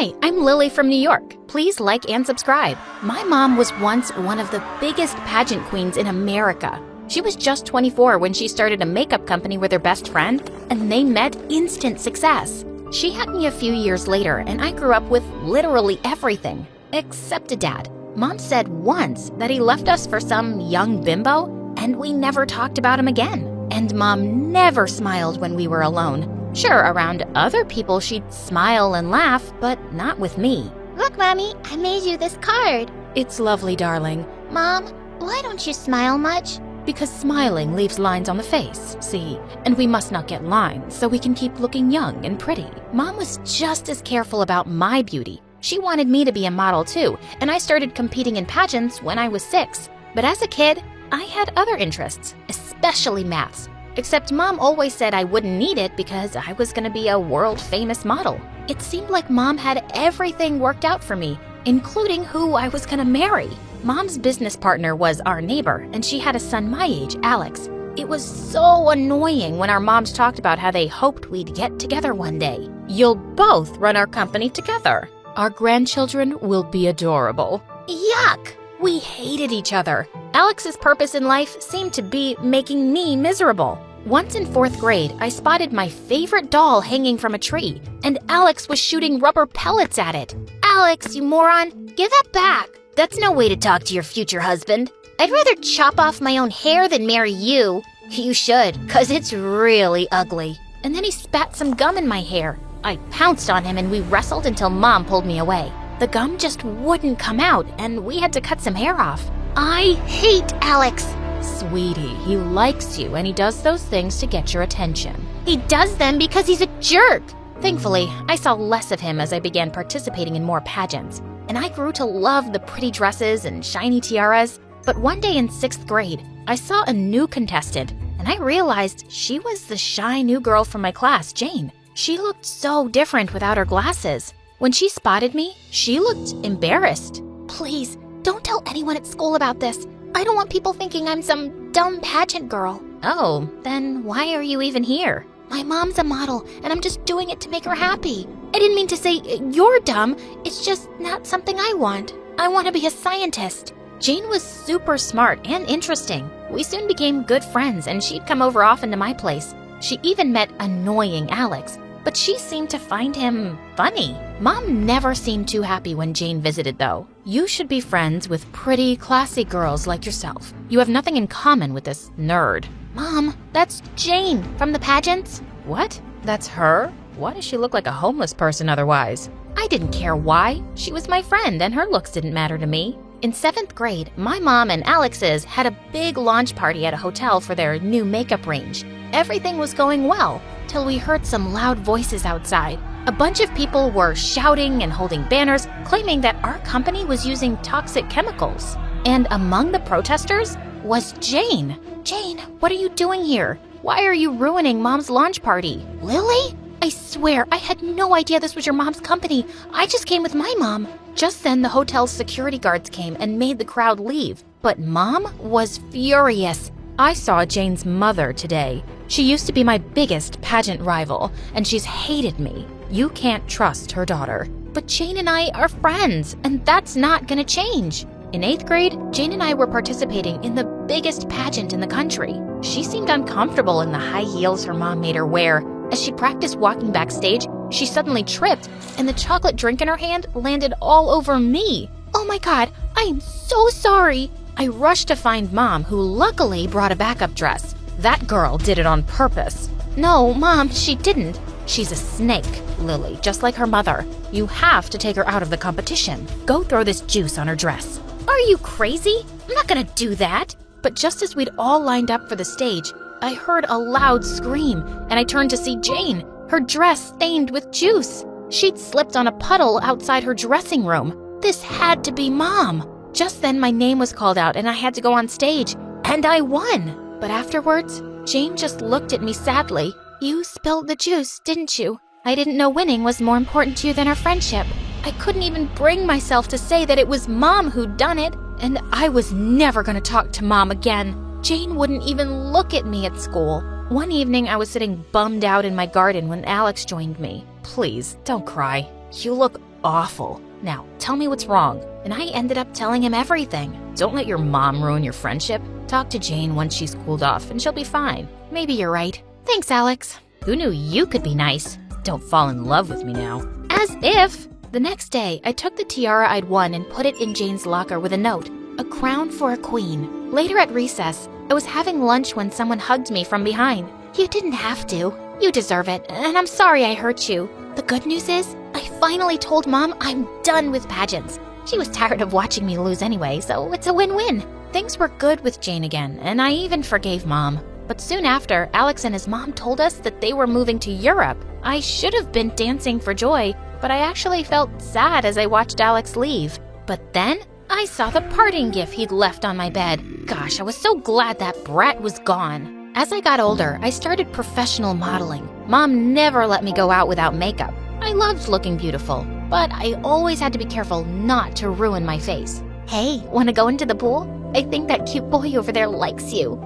Hi, I'm Lily from New York. Please like and subscribe. My mom was once one of the biggest pageant queens in America. She was just 24 when she started a makeup company with her best friend, and they met instant success. She had me a few years later, and I grew up with literally everything, except a dad. Mom said once that he left us for some young bimbo, and we never talked about him again. And Mom never smiled when we were alone. Sure, around other people she'd smile and laugh, but not with me. Look, Mommy, I made you this card. It's lovely, darling. Mom, why don't you smile much? Because smiling leaves lines on the face, see? And we must not get lines so we can keep looking young and pretty. Mom was just as careful about my beauty. She wanted me to be a model too, and I started competing in pageants when I was 6. But as a kid, I had other interests, especially maths. Except Mom always said I wouldn't need it because I was going to be a world-famous model. It seemed like Mom had everything worked out for me, including who I was going to marry. Mom's business partner was our neighbor, and she had a son my age, Alex. It was so annoying when our moms talked about how they hoped we'd get together one day. You'll both run our company together. Our grandchildren will be adorable. Yuck! We hated each other. Alex's purpose in life seemed to be making me miserable. Once in 4th grade, I spotted my favorite doll hanging from a tree, and Alex was shooting rubber pellets at it. Alex, you moron, give that back. That's no way to talk to your future husband. I'd rather chop off my own hair than marry you. You should, 'cause it's really ugly. And then he spat some gum in my hair. I pounced on him and we wrestled until Mom pulled me away. The gum just wouldn't come out, and we had to cut some hair off. I hate Alex. Sweetie, he likes you, and he does those things to get your attention. He does them because he's a jerk. Thankfully, I saw less of him as I began participating in more pageants, and I grew to love the pretty dresses and shiny tiaras. But one day in 6th grade, I saw a new contestant, and I realized she was the shy new girl from my class, Jane. She looked so different without her glasses. When she spotted me, she looked embarrassed. Please, don't tell anyone at school about this. I don't want people thinking I'm some dumb pageant girl. Oh, then why are you even here? My mom's a model, and I'm just doing it to make her happy. I didn't mean to say you're dumb. It's just not something I want. I want to be a scientist. Jane was super smart and interesting. We soon became good friends, and she'd come over often to my place. She even met annoying Alex, but she seemed to find him funny. Mom never seemed too happy when Jane visited, though. You should be friends with pretty, classy girls like yourself. You have nothing in common with this nerd. Mom, that's Jane from the pageants. What? That's her? Why does she look like a homeless person otherwise? I didn't care why. She was my friend, and her looks didn't matter to me. In 7th grade, my mom and Alex's had a big launch party at a hotel for their new makeup range. Everything was going well, till we heard some loud voices outside. A bunch of people were shouting and holding banners, claiming that our company was using toxic chemicals. And among the protesters was Jane. Jane, what are you doing here? Why are you ruining Mom's launch party? Lily? I swear, I had no idea this was your mom's company. I just came with my mom. Just then, the hotel's security guards came and made the crowd leave. But Mom was furious. I saw Jane's mother today. She used to be my biggest pageant rival, and she's hated me. You can't trust her daughter. But Jane and I are friends, and that's not gonna change. In 8th grade, Jane and I were participating in the biggest pageant in the country. She seemed uncomfortable in the high heels her mom made her wear. As she practiced walking backstage, she suddenly tripped, and the chocolate drink in her hand landed all over me. Oh my God, I am so sorry. I rushed to find Mom, who luckily brought a backup dress. That girl did it on purpose. No, Mom, she didn't. She's a snake, Lily, just like her mother. You have to take her out of the competition. Go throw this juice on her dress. Are you crazy? I'm not gonna do that. But just as we'd all lined up for the stage, I heard a loud scream, and I turned to see Jane, her dress stained with juice. She'd slipped on a puddle outside her dressing room. This had to be Mom. Just then, my name was called out, and I had to go on stage, and I won. But afterwards, Jane just looked at me sadly. You spilled the juice, didn't you? I didn't know winning was more important to you than our friendship. I couldn't even bring myself to say that it was Mom who'd done it, and I was never going to talk to Mom again. Jane wouldn't even look at me at school. One evening, I was sitting bummed out in my garden when Alex joined me. Please, don't cry. you look awful. Now, tell me what's wrong." And I ended up telling him everything. Don't let your mom ruin your friendship. Talk to Jane once she's cooled off and she'll be fine. Maybe you're right. Thanks, Alex. Who knew you could be nice? Don't fall in love with me now. As if. The next day, I took the tiara I'd won and put it in Jane's locker with a note. A crown for a queen. Later at recess, I was having lunch when someone hugged me from behind. "You didn't have to. You deserve it, and I'm sorry I hurt you. The good news is, I finally told Mom I'm done with pageants. She was tired of watching me lose anyway, so it's a win-win." Things were good with Jane again, and I even forgave Mom. But soon after, Alex and his mom told us that they were moving to Europe. I should have been dancing for joy, but I actually felt sad as I watched Alex leave. But then, I saw the parting gift he'd left on my bed. Gosh, I was so glad that brat was gone. As I got older, I started professional modeling. Mom never let me go out without makeup. I loved looking beautiful, but I always had to be careful not to ruin my face. "Hey, wanna go into the pool? I think that cute boy over there likes you."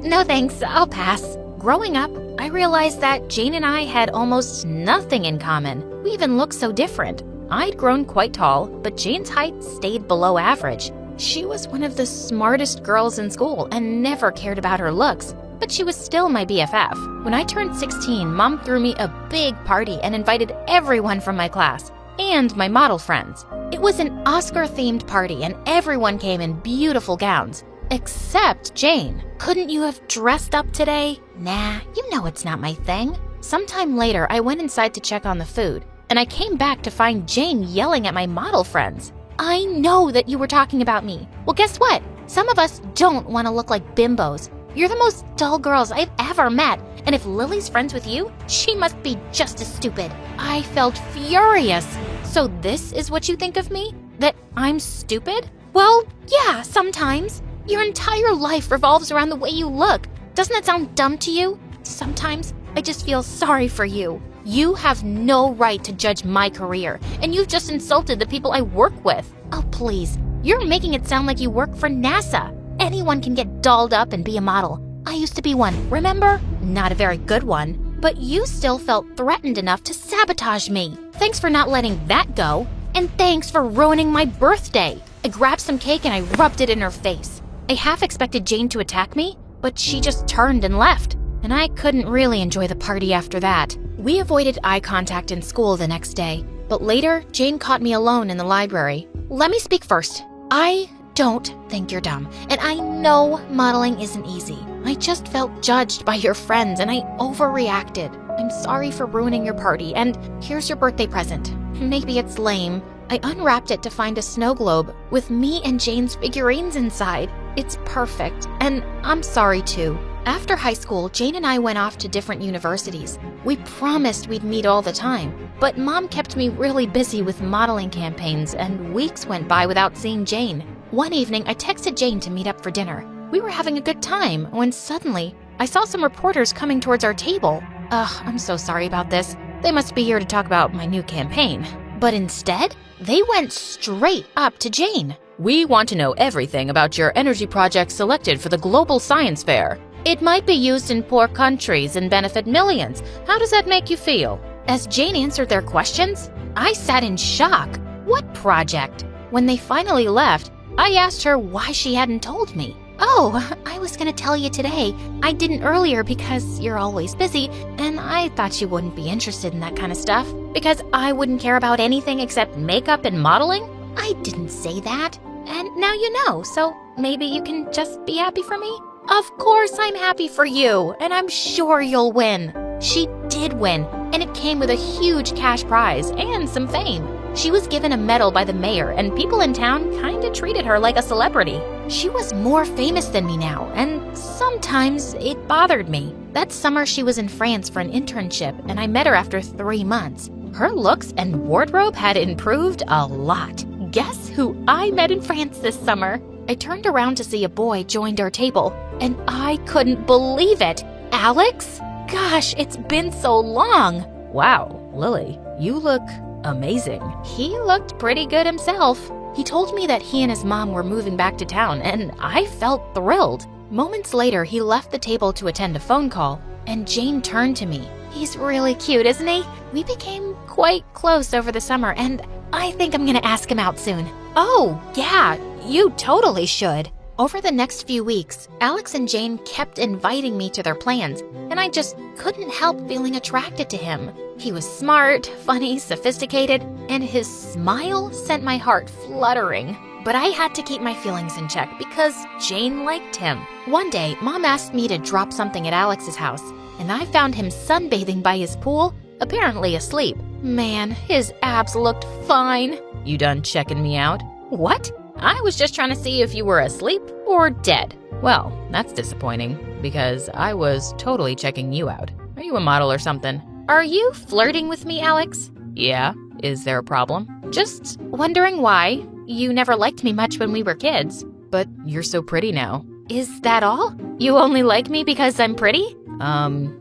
No thanks, I'll pass. Growing up, I realized that Jane and I had almost nothing in common. We even looked so different. I'd grown quite tall, but Jane's height stayed below average. She was one of the smartest girls in school and never cared about her looks, but she was still my BFF. When I turned 16, Mom threw me a big party and invited everyone from my class and my model friends. It was an Oscar-themed party and everyone came in beautiful gowns. Except Jane. "Couldn't you have dressed up today?" "Nah, you know it's not my thing." Sometime later, I went inside to check on the food, and I came back to find Jane yelling at my model friends. "I know that you were talking about me. Well, guess what? Some of us don't want to look like bimbos. You're the most dull girls I've ever met, and if Lily's friends with you, she must be just as stupid." I felt furious. "So this is what you think of me? That I'm stupid?" "Well, yeah, sometimes. Your entire life revolves around the way you look. Doesn't that sound dumb to you? Sometimes I just feel sorry for you. You have no right to judge my career, and you've just insulted the people I work with." "Oh, please. You're making it sound like you work for NASA. Anyone can get dolled up and be a model. I used to be one, remember? Not a very good one. But you still felt threatened enough to sabotage me. Thanks for not letting that go. And thanks for ruining my birthday." I grabbed some cake and I rubbed it in her face. I half expected Jane to attack me, but she just turned and left. And I couldn't really enjoy the party after that. We avoided eye contact in school the next day. But later, Jane caught me alone in the library. "Let me speak first. I don't think you're dumb. And I know modeling isn't easy. I just felt judged by your friends and I overreacted. I'm sorry for ruining your party, and here's your birthday present." Maybe it's lame. I unwrapped it to find a snow globe with me and Jane's figurines inside. It's perfect, and I'm sorry too. After high school, Jane and I went off to different universities. We promised we'd meet all the time, but Mom kept me really busy with modeling campaigns, and weeks went by without seeing Jane. One evening, I texted Jane to meet up for dinner. We were having a good time when suddenly, I saw some reporters coming towards our table. I'm so sorry about this. They must be here to talk about my new campaign. But instead, they went straight up to Jane. "We want to know everything about your energy project selected for the Global Science Fair. It might be used in poor countries and benefit millions. How does that make you feel?" As Jane answered their questions, I sat in shock. What project? When they finally left, I asked her why she hadn't told me. "Oh, I was gonna tell you today. I didn't earlier because you're always busy, and I thought you wouldn't be interested in that kind of stuff. Because I wouldn't care about anything except makeup and modeling?" "I didn't say that. And now you know, so maybe you can just be happy for me?" "Of course I'm happy for you, and I'm sure you'll win." She did win, and it came with a huge cash prize and some fame. She was given a medal by the mayor, and people in town kinda treated her like a celebrity. She was more famous than me now, and sometimes it bothered me. That summer she was in France for an internship, and I met her after 3 months. Her looks and wardrobe had improved a lot. Guess who I met in France this summer? I turned around to see a boy joined our table, and I couldn't believe it. "Alex? Gosh, it's been so long." "Wow, Lily, you look amazing." He looked pretty good himself. He told me that he and his mom were moving back to town, and I felt thrilled. Moments later, he left the table to attend a phone call, and Jane turned to me. "He's really cute, isn't he?" We became quite close over the summer, and I think I'm gonna ask him out soon. Oh, yeah, you totally should. Over the next few weeks, Alex and Jane kept inviting me to their plans, and I just couldn't help feeling attracted to him. He was smart, funny, sophisticated, and his smile sent my heart fluttering. But I had to keep my feelings in check because Jane liked him. One day, Mom asked me to drop something at Alex's house, and I found him sunbathing by his pool, apparently asleep. Man, his abs looked fine. You done checking me out? What? I was just trying to see if you were asleep or dead. Well, that's disappointing because I was totally checking you out. Are you a model or something? Are you flirting with me, Alex? Yeah. Is there a problem? Just wondering why. You never liked me much when we were kids. But you're so pretty now. Is that all? You only like me because I'm pretty?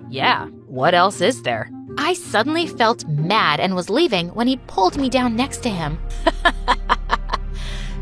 Yeah. What else is there? I suddenly felt mad and was leaving when he pulled me down next to him.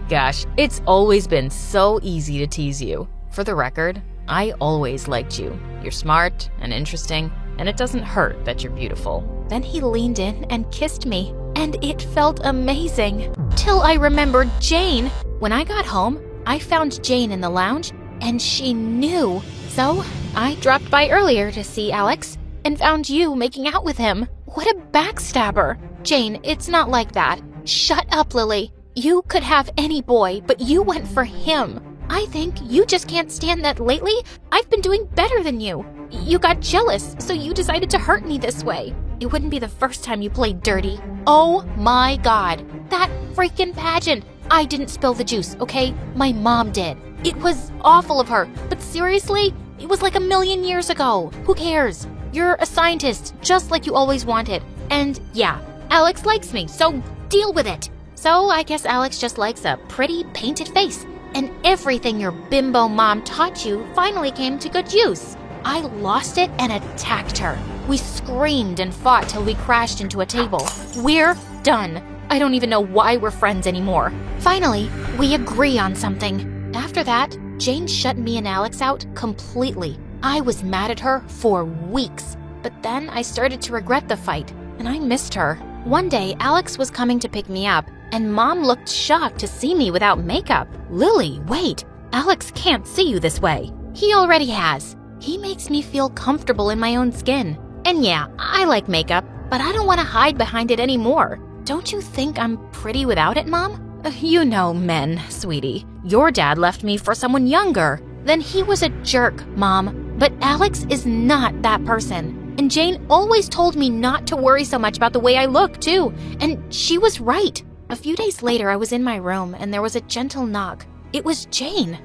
Gosh, it's always been so easy to tease you. For the record, I always liked you. You're smart and interesting, and it doesn't hurt that you're beautiful. Then he leaned in and kissed me, and it felt amazing. Till I remembered Jane. When I got home, I found Jane in the lounge, and she knew. So I dropped by earlier to see Alex and found you making out with him. What a backstabber. Jane, it's not like that. Shut up, Lily. You could have any boy, but you went for him. I think you just can't stand that lately I've been doing better than you. You got jealous, so you decided to hurt me this way. It wouldn't be the first time you played dirty. Oh my God, that freaking pageant. I didn't spill the juice, okay? My mom did. It was awful of her, but seriously, it was like a million years ago. Who cares? You're a scientist, just like you always wanted. And yeah, Alex likes me, so deal with it. So I guess Alex just likes a pretty painted face, and everything your bimbo mom taught you finally came to good use. I lost it and attacked her. We screamed and fought till we crashed into a table. We're done. I don't even know why we're friends anymore. Finally, we agree on something. After that, Jane shut me and Alex out completely. I was mad at her for weeks, but then I started to regret the fight, and I missed her. One day, Alex was coming to pick me up, and Mom looked shocked to see me without makeup. Lily, wait. Alex can't see you this way. He already has. He makes me feel comfortable in my own skin. And yeah, I like makeup, but I don't want to hide behind it anymore. Don't you think I'm pretty without it, Mom? You know men, sweetie. Your dad left me for someone younger. Then he was a jerk, Mom. But Alex is not that person. And Jane always told me not to worry so much about the way I look, too. And she was right. A few days later, I was in my room and there was a gentle knock. It was Jane.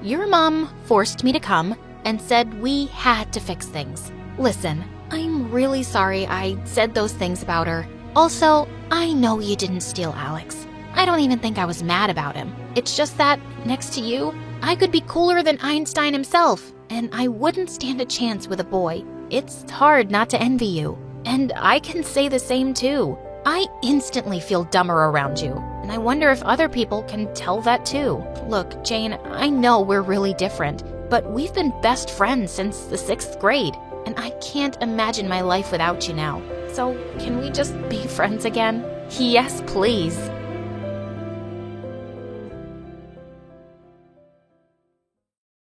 Your mom forced me to come and said we had to fix things. Listen, I'm really sorry I said those things about her. Also, I know you didn't steal Alex. I don't even think I was mad about him. It's just that, next to you, I could be cooler than Einstein himself, and I wouldn't stand a chance with a boy. It's hard not to envy you. And I can say the same too. I instantly feel dumber around you, and I wonder if other people can tell that too. Look, Jane, I know we're really different, but we've been best friends since the 6th grade, and I can't imagine my life without you now. So, can we just be friends again? Yes, please.